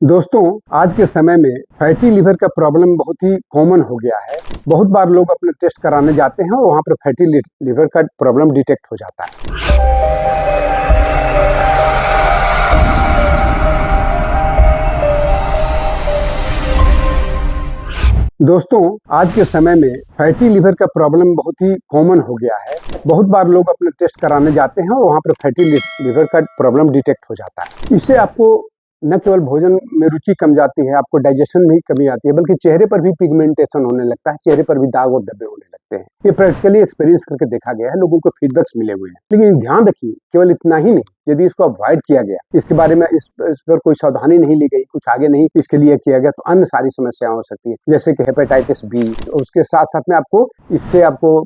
दोस्तों, आज के समय में फैटी लिवर का प्रॉब्लम बहुत ही कॉमन हो गया है। बहुत बार लोग अपने टेस्ट कराने जाते हैं और वहाँ पर फैटी लिवर का प्रॉब्लम डिटेक्ट हो जाता है। दोस्तों, आज के समय में फैटी लिवर का प्रॉब्लम बहुत ही कॉमन हो गया है। बहुत बार लोग अपने टेस्ट कराने जाते हैं और वहाँ पर फैटी लिवर का प्रॉब्लम डिटेक्ट हो जाता है। इससे आपको न केवल भोजन में रुचि कम जाती है, आपको डाइजेशन में ही कमी आती है, बल्कि चेहरे पर भी पिगमेंटेशन होने लगता है, चेहरे पर भी दाग और धब्बे होने लगते हैं। ये प्रैक्टिकली एक्सपीरियंस करके देखा गया है, लोगों को फीडबैक्स मिले हुए हैं। लेकिन ध्यान रखिए, केवल इतना ही नहीं, यदि इसको अवॉइड किया गया, इसके बारे में इस पर कोई सावधानी नहीं ली गई, कुछ आगे नहीं इसके लिए किया गया, तो अन्य सारी समस्याएं हो सकती है, जैसे कि हेपेटाइटिस बी। उसके साथ साथ में इससे आपको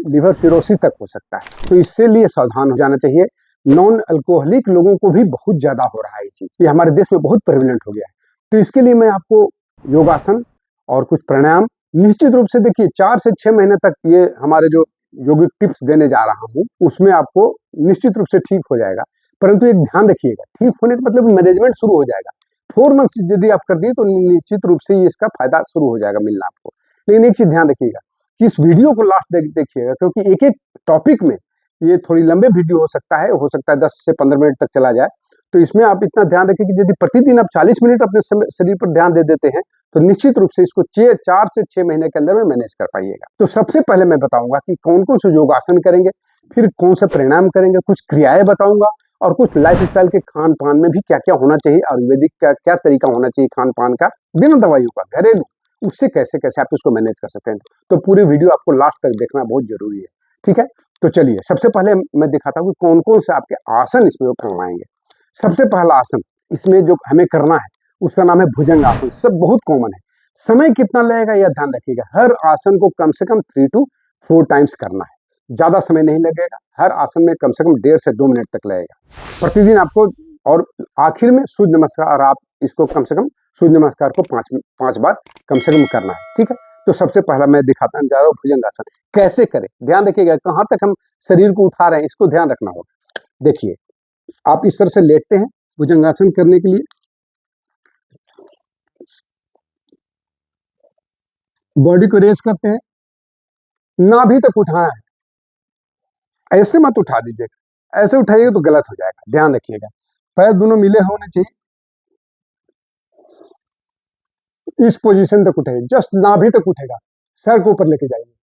लिवर सिरोसिस तक हो सकता है। तो इससे लिए सावधान हो जाना चाहिए। नॉन अल्कोहलिक लोगों को भी बहुत ज्यादा हो रहा है ये चीज, ये हमारे देश में बहुत प्रेवलेंट हो गया है। तो इसके लिए मैं आपको योगासन और कुछ प्राणायाम निश्चित रूप से, देखिए 4 से 6 महीने तक ये हमारे जो योगिक टिप्स देने जा रहा हूँ, उसमें आपको निश्चित रूप से ठीक हो जाएगा। परंतु एक ध्यान रखिएगा, ठीक होने का मतलब मैनेजमेंट शुरू हो जाएगा। 4 मंथ्स यदि आप कर दिए तो निश्चित रूप से इसका फायदा शुरू हो जाएगा मिलना आपको। लेकिन एक चीज ध्यान रखिएगा कि इस वीडियो को लास्ट देखिएगा, क्योंकि एक एक टॉपिक में ये थोड़ी लंबे वीडियो हो सकता है 10 से 15 मिनट तक चला जाए। तो इसमें आप इतना ध्यान रखें कि यदि प्रतिदिन आप 40 मिनट अपने शरीर पर ध्यान दे देते हैं, तो निश्चित रूप से इसको 4 से 6 महीने के अंदर में मैनेज कर पाइएगा। तो सबसे पहले मैं बताऊंगा कि कौन कौन से योगासन करेंगे, फिर कौन सा प्राणायाम करेंगे, कुछ क्रियाएं बताऊंगा, और कुछ लाइफ स्टाइल के खान पान में भी क्या क्या होना चाहिए, आयुर्वेदिक का क्या तरीका होना चाहिए खान पान का, बिना दवाइयों का, घरेलू, उससे कैसे कैसे आप इसको मैनेज कर सकते हैं। तो पूरी वीडियो आपको लास्ट तक देखना बहुत जरूरी है, ठीक है। तो चलिए, सबसे पहले मैं दिखाता हूँ कि कौन कौन से आपके आसन इसमें करवाएंगे। सबसे पहला आसन इसमें जो हमें करना है उसका नाम है भुजंग आसन। सब बहुत कॉमन है। समय कितना लगेगा यह ध्यान रखिएगा। हर आसन को कम से कम 3 to 4 टाइम्स करना है, ज्यादा समय नहीं लगेगा। हर आसन में कम से कम 1.5 से 2 मिनट तक लगेगा प्रतिदिन आपको। और आखिर में सूर्य नमस्कार, आप इसको कम से कम सूर्य नमस्कार को 5 बार कम से कम करना है, ठीक है। तो सबसे पहला मैं दिखाता जा रहा हूँ भुजंगासन कैसे करें। ध्यान रखिएगा कहाँ तक हम शरीर को उठा रहे हैं, इसको ध्यान रखना होगा। देखिए, आप इस तरह से लेटते हैं भुजंगासन करने के लिए, बॉडी को रेज करते हैं, नाभि तक उठाना है। ऐसे मत उठा दीजिएगा, ऐसे उठाइएगा तो गलत हो जाएगा। ध्यान रखिएगा, पैर दोनों मिले होने चाहिए। इस पोजीशन तक उठाइए, जस्ट नाभि तक उठेगा, सर को ऊपर लेके जाइए।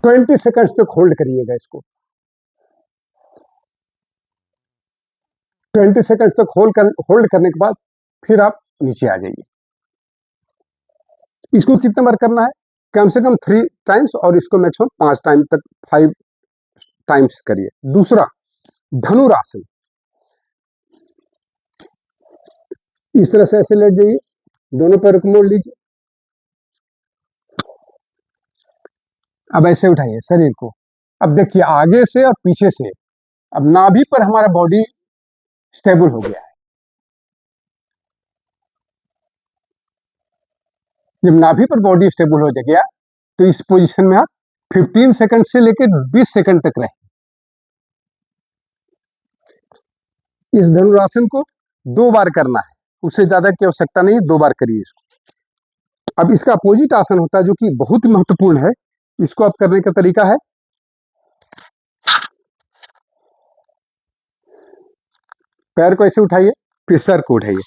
20 सेकंड्स तक होल्ड करिएगा इसको। 20 सेकंड तक होल्ड करने के बाद फिर आप नीचे आ जाइए। इसको कितने बार करना है? कम से कम 3 टाइम्स, और इसको मैक्सिमम 5 टाइम तक, 5 टाइम्स करिए। दूसरा, धनुरासन। इस तरह से ऐसे लेट जाइए, दोनों पैर को मोड़ लीजिए। अब ऐसे उठाइए शरीर को। अब देखिए, आगे से और पीछे से अब नाभि पर हमारा बॉडी स्टेबल हो गया है। जब नाभि पर बॉडी स्टेबल हो गया तो इस पोजीशन में आप 15 सेकंड से लेकर 20 सेकंड तक रहे। इस धनुरासन को 2 बार करना है, उससे ज्यादा की आवश्यकता नहीं, 2 बार करिए इसको। अब इसका अपोजिट आसन होता है जो कि बहुत ही महत्वपूर्ण है। इसको आप करने का तरीका है, पैर को ऐसे उठाइए, फिर सर को उठाइए,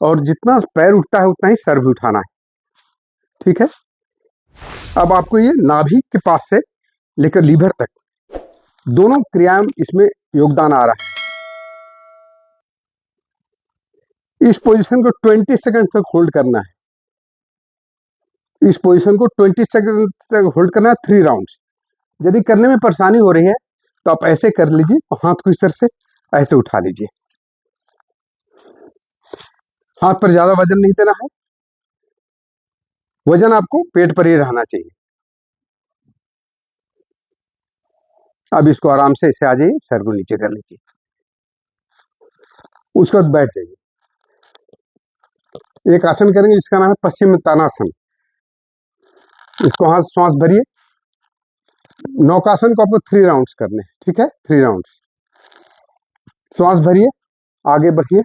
और जितना पैर उठता है उतना ही सर भी उठाना है, ठीक है। अब आपको ये नाभि के पास से लेकर लीवर तक दोनों क्रियाएं इसमें योगदान आ रहा है। इस पोजीशन को 20 सेकंड तक होल्ड करना है। इस पोजीशन को 20 सेकंड तक होल्ड करना है, 3 राउंड्स। यदि करने में परेशानी हो रही है तो आप ऐसे कर लीजिए, हाथ को इस तरह से ऐसे उठा लीजिए। हाथ पर ज्यादा वजन नहीं देना है, वजन आपको पेट पर ही रहना चाहिए। अब इसको आराम से ऐसे आ जाइए, सर को नीचे कर लीजिए, उसके बाद बैठ जाइए। एक आसन करेंगे, इसका नाम है पश्चिमोत्तानासन। इसको हाथ श्वास भरिए। नौकासन को आपको 3 राउंड्स करने हैं, ठीक है, 3 राउंड्स। श्वास भरिए, आगे बढ़िए,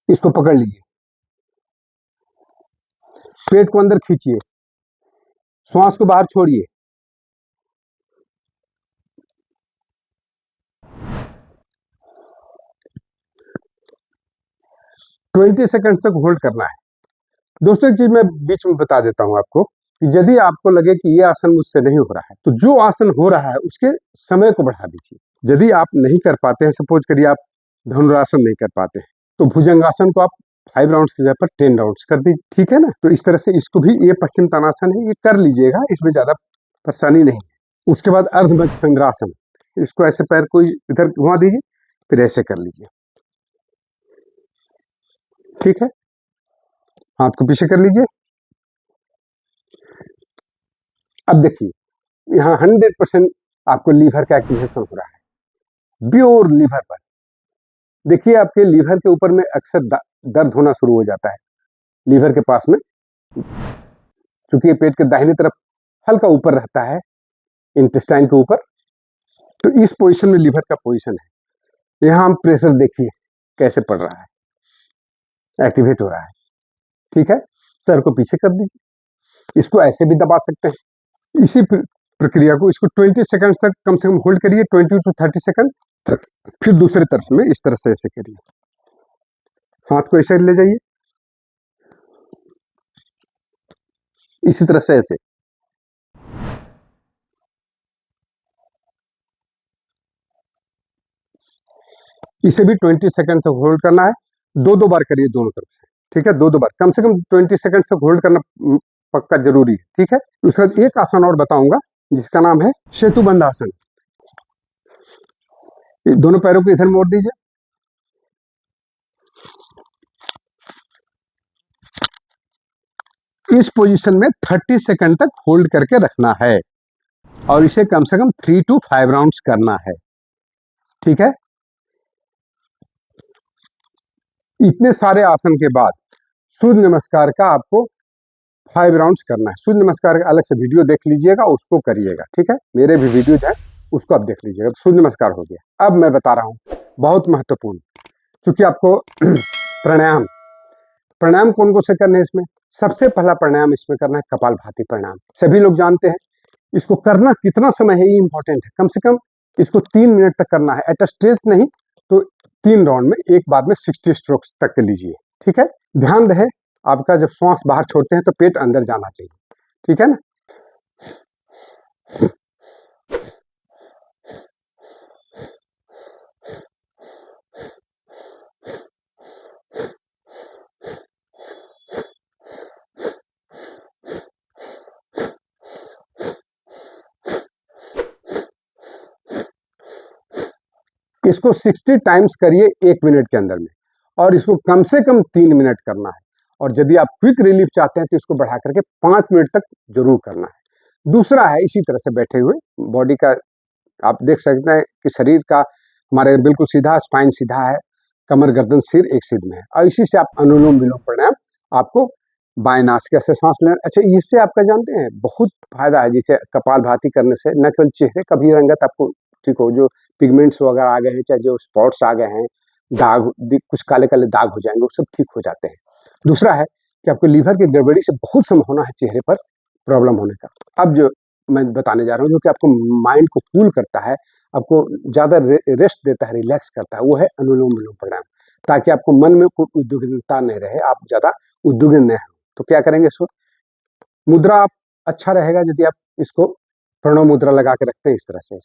इसको पकड़ लीजिए, पेट को अंदर खींचिए, श्वास को बाहर छोड़िए। 20 सेकंड तक होल्ड करना है। दोस्तों एक चीज मैं बीच में बता देता हूं आपको कि यदि आपको लगे कि ये आसन मुझसे नहीं हो रहा है तो जो आसन हो रहा है उसके समय को बढ़ा दीजिए। यदि आप नहीं कर पाते हैं, सपोज करिए आप धनुरासन नहीं कर पाते हैं, तो भुजंगासन को आप 5 राउंड्स की जगह पर 10 राउंड्स कर दीजिए, ठीक है ना। तो इस तरह से इसको भी, ये पश्चिम तानासन है, ये कर लीजिएगा, इसमें ज्यादा परेशानी नहीं है। उसके बाद अर्धमत्स्यंद्रासन, इसको ऐसे पैर को इधर घुमा दीजिए, फिर ऐसे कर लीजिए, ठीक है। हाथ को पीछे कर लीजिए। अब देखिए यहाँ 100% आपको लीवर का एक्टिवेशन हो रहा है, प्योर लीवर पर। देखिए आपके लीवर के ऊपर में अक्सर दर्द होना शुरू हो जाता है, लीवर के पास में, क्योंकि ये पेट के दाहिनी तरफ हल्का ऊपर रहता है, इंटेस्टाइन के ऊपर। तो इस पोजीशन में लीवर का पोजीशन है। यहाँ हम प्रेशर देखिए कैसे पड़ रहा है, एक्टिवेट हो रहा है, ठीक है। सर को पीछे कर दीजिए, इसको ऐसे भी दबा सकते हैं। इसी प्रक्रिया को, इसको 20 सेकंड तक कम से कम होल्ड करिए, 20 to 30 सेकंड। फिर दूसरे तरफ में इस तरह से ऐसे करिए, हाथ को ऐसे ले जाइए, इसी तरह से ऐसे। इसे भी 20 सेकंड तक होल्ड करना है, 2-2 बार करिए दोनों तरफ से, ठीक है। 2-2 बार, कम से कम 20 सेकंड तक होल्ड करना पक्का जरूरी है, ठीक है। उसके बाद एक आसन और बताऊंगा जिसका नाम है सेतुबंध आसन। दोनों पैरों को इधर मोड़ दीजिए, इस पोजीशन में 30 सेकंड तक होल्ड करके रखना है और इसे कम से कम 3 to 5 राउंड्स करना है, ठीक है। इतने सारे आसन के बाद सूर्य नमस्कार का आपको 5 राउंड्स करना है। सूर्य नमस्कार का अलग से वीडियो देख लीजिएगा, उसको करिएगा, ठीक है। मेरे भी वीडियोज हैं, उसको आप देख लीजिएगा। सूर्य नमस्कार हो गया। अब मैं बता रहा हूँ बहुत महत्वपूर्ण, क्योंकि आपको प्राणायाम, प्राणायाम कौन कौन से करने हैं इसमें। सबसे पहला प्राणायाम इसमें करना है कपालभाति प्राणायाम। सभी लोग जानते हैं, इसको करना कितना समय है ये इंपॉर्टेंट है। कम से कम इसको 3 मिनट तक करना है, एट स्ट्रेस नहीं तो 3 राउंड में, एक बार में 60 स्ट्रोक्स तक के लीजिए, ठीक है। ध्यान रहे आपका जब श्वास बाहर छोड़ते हैं तो पेट अंदर जाना चाहिए, ठीक है ना। इसको 60 टाइम्स करिए 1 मिनट के अंदर में, और इसको कम से कम 3 मिनट करना है। और यदि आप क्विक रिलीफ चाहते हैं तो इसको बढ़ा करके 5 मिनट तक जरूर करना है। दूसरा है इसी तरह से बैठे हुए, बॉडी का आप देख सकते हैं कि शरीर का हमारे बिल्कुल सीधा, स्पाइन सीधा है, कमर गर्दन सिर एक सीध में है, और इसी से आप अनुलोम विलोम प्राणायाम आपको बाएं नासिका से सांस लेना। अच्छा, इससे आपका जानते हैं बहुत फायदा है, जैसे कपालभाति करने से न केवल चेहरे का भी रंगत आपको ठीक हो, जो पिगमेंट्स वगैरह आ गए हैं, चाहे जो स्पॉट्स आ गए हैं, दाग, कुछ काले काले दाग हो जाएंगे, वो सब ठीक हो जाते हैं। दूसरा है कि आपको लीवर की गड़बड़ी से बहुत संभावना है चेहरे पर प्रॉब्लम होने का। अब जो मैं बताने जा रहा हूँ, जो कि आपको माइंड को कूल करता है, आपको ज़्यादा रेस्ट देता है, रिलैक्स करता है, वो है अनुलोम विलोम प्राणायाम। ताकि आपको मन में कोई उद्विग्नता नहीं रहे, आप ज़्यादा उद्विग्न नहीं हो, तो क्या करेंगे इसको, मुद्रा आप अच्छा रहेगा यदि आप इसको प्रणव मुद्रा लगा के रखते हैं इस तरह से।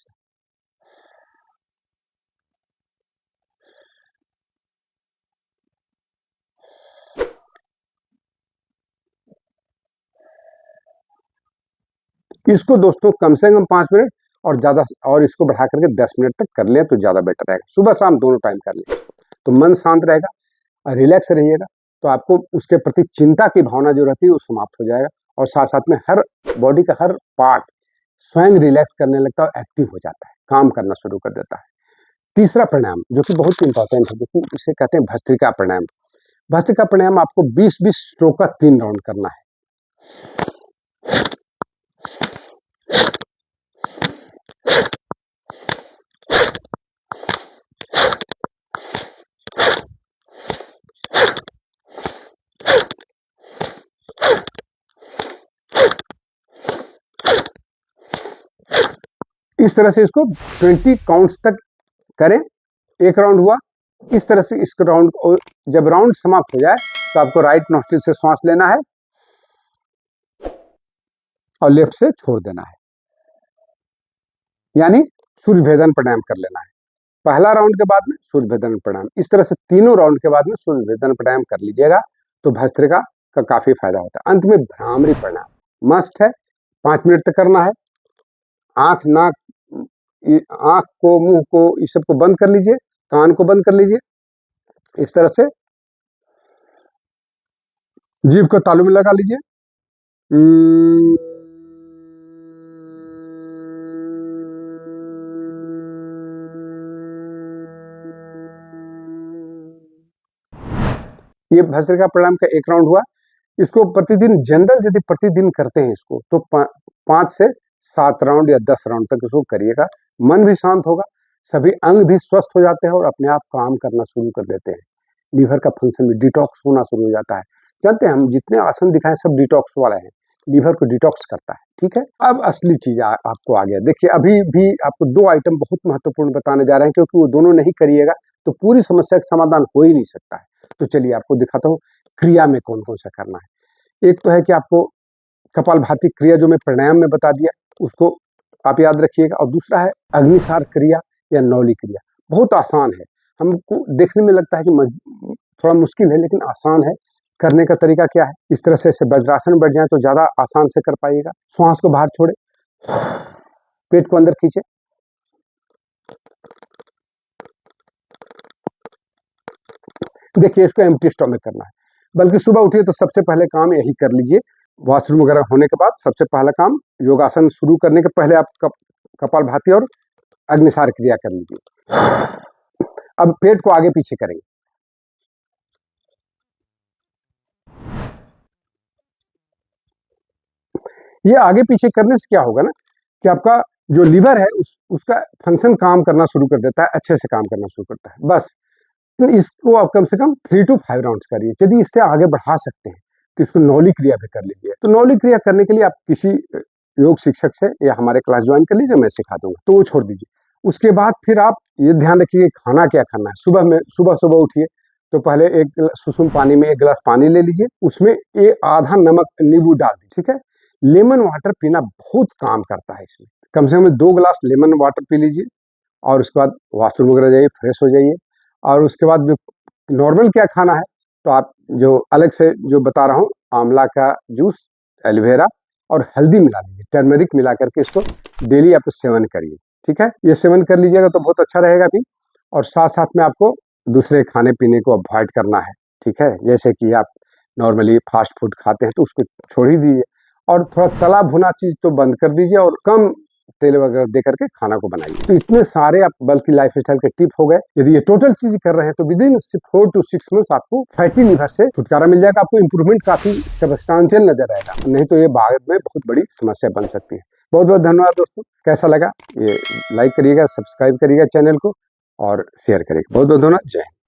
इसको दोस्तों कम से कम 5 मिनट और ज़्यादा, और इसको बढ़ा करके 10 मिनट तक कर लें तो ज़्यादा बेटर रहेगा। सुबह शाम दोनों टाइम कर लें तो मन शांत रहेगा और रिलैक्स रहिएगा, तो आपको उसके प्रति चिंता की भावना जो रहती है वो समाप्त हो जाएगा, और साथ साथ में हर बॉडी का हर पार्ट स्वयं रिलैक्स करने लगता है और एक्टिव हो जाता है, काम करना शुरू कर देता है। तीसरा प्राणायाम जो कि बहुत इंपॉर्टेंट है, जो कि इसे कहते हैं भस्त्रिका प्राणायाम। भस्त्रिका प्राणायाम आपको 20-20 स्ट्रोक का 3 राउंड करना है। इस तरह से इसको 20 काउंट्स तक करें। एक राउंड हुआ, इस तरह से इस राउंड को जब राउंड समाप्त हो जाए तो आपको राइट नोस्ट्रिल से श्वास लेना है और लेफ्ट से छोड़ देना है, यानी सूर्य भेदन प्राणायाम कर लेना है। पहला राउंड के बाद में सूर्य भेदन प्राणायाम, इस तरह से तीनों राउंड के बाद में सूर्य भेदन प्राणायाम कर लीजिएगा तो भस्त्रिका का काफी फायदा होता है। अंत में भ्रामरी प्राणायाम मस्ट है, 5 मिनट तक करना है। आंख नाक आंख को मुंह को इस सब को बंद कर लीजिए, कान को बंद कर लीजिए, इस तरह से जीभ को तालू में लगा लीजिए। ये भस्त्रिका प्राणायाम का एक राउंड हुआ। इसको प्रतिदिन जनरल यदि प्रतिदिन करते हैं इसको तो 5 से 7 राउंड या 10 राउंड तक इसको करिएगा। मन भी शांत होगा, सभी अंग भी स्वस्थ हो जाते हैं और अपने आप काम करना शुरू कर देते हैं। लीवर का फंक्शन भी डिटॉक्स होना शुरू हो जाता है। जानते हैं हम जितने आसन दिखाए सब डिटॉक्स वाले हैं, लीवर को डिटॉक्स करता है। ठीक है, अब असली चीज आपको आ गया। देखिए अभी भी आपको 2 आइटम बहुत महत्वपूर्ण बताने जा रहे हैं, क्योंकि वो दोनों नहीं करिएगा तो पूरी समस्या का समाधान हो ही नहीं सकता है। तो चलिए आपको दिखाता हूँ क्रिया में कौन कौन सा करना है। एक तो है कि आपको कपालभाति क्रिया जो मैं प्राणायाम में बता दिया उसको आप याद रखिएगा, और दूसरा है अग्निसार क्रिया या नौली क्रिया। बहुत आसान है, हमको देखने में लगता है कि थोड़ा मुश्किल है लेकिन आसान है। करने का तरीका क्या है, इस तरह से वज्रासन बैठ जाए तो ज्यादा आसान से कर पाइएगा। श्वास को बाहर छोड़े, पेट को अंदर खींचे, देखिए इसको एम्प्टी स्टमक करना है। बल्कि सुबह उठिए तो सबसे पहले काम यही कर लीजिए। वॉशरूम वगैरह होने के बाद सबसे पहला काम, योगासन शुरू करने के पहले आप कपालभाति और अग्निसार क्रिया कर लीजिए। अब पेट को आगे पीछे करेंगे। ये आगे पीछे करने से क्या होगा ना कि आपका जो लीवर है उसका फंक्शन काम करना शुरू कर देता है, अच्छे से काम करना शुरू करता है। बस तो इसको आप कम से कम 3 to 5 राउंड्स करिए। यदि इससे आगे बढ़ा सकते हैं तो इसको नौली क्रिया भी कर लीजिए। तो नौली क्रिया करने के लिए आप किसी योग शिक्षक से या हमारे क्लास ज्वाइन कर लीजिए, मैं सिखा दूंगा, तो वो छोड़ दीजिए। उसके बाद फिर आप ये ध्यान रखिए खाना क्या खाना है। सुबह उठिए तो पहले एक सुसुम पानी में 1 गिलास पानी ले लीजिए, उसमें आधा नमक नींबू डाल दीजिए। ठीक है, लेमन वाटर पीना बहुत काम करता है इसमें। कम से कम 2 गिलास लेमन वाटर पी लीजिए और उसके बाद वॉशरूम वगैरह जाइए, फ्रेश हो जाइए। और उसके बाद जो नॉर्मल क्या खाना है तो आप जो अलग से जो बता रहा हूँ, आंवला का जूस, एलोवेरा और हल्दी मिला लीजिए, टर्मरिक मिला करके इसको डेली आप सेवन करिए। ठीक है, ये सेवन कर लीजिएगा तो बहुत अच्छा रहेगा भी। और साथ साथ में आपको दूसरे खाने पीने को अवॉइड करना है। ठीक है, जैसे कि आप नॉर्मली फास्ट फूड खाते हैं तो उसको छोड़ ही दीजिए, और थोड़ा तला भुना चीज तो बंद कर दीजिए और कम तेल वगैरह दे करके खाना को बनाइए। तो इतने सारे आप बल्कि लाइफ स्टाइल के टिप हो गए। यदि ये टोटल चीज कर रहे हैं तो विदिन 4 to 6 मंथ्स आपको फैटी लिवर से छुटकारा मिल जाएगा। आपको इंप्रूवमेंट काफी सब्सटेंशियल नजर आएगा, नहीं तो ये बाद में बहुत बड़ी समस्या बन सकती है। बहुत बहुत धन्यवाद दोस्तों, कैसा लगा ये लाइक करिएगा, सब्सक्राइब करिएगा चैनल को और शेयर करिएगा। बहुत बहुत धन्यवाद, जय हिंद।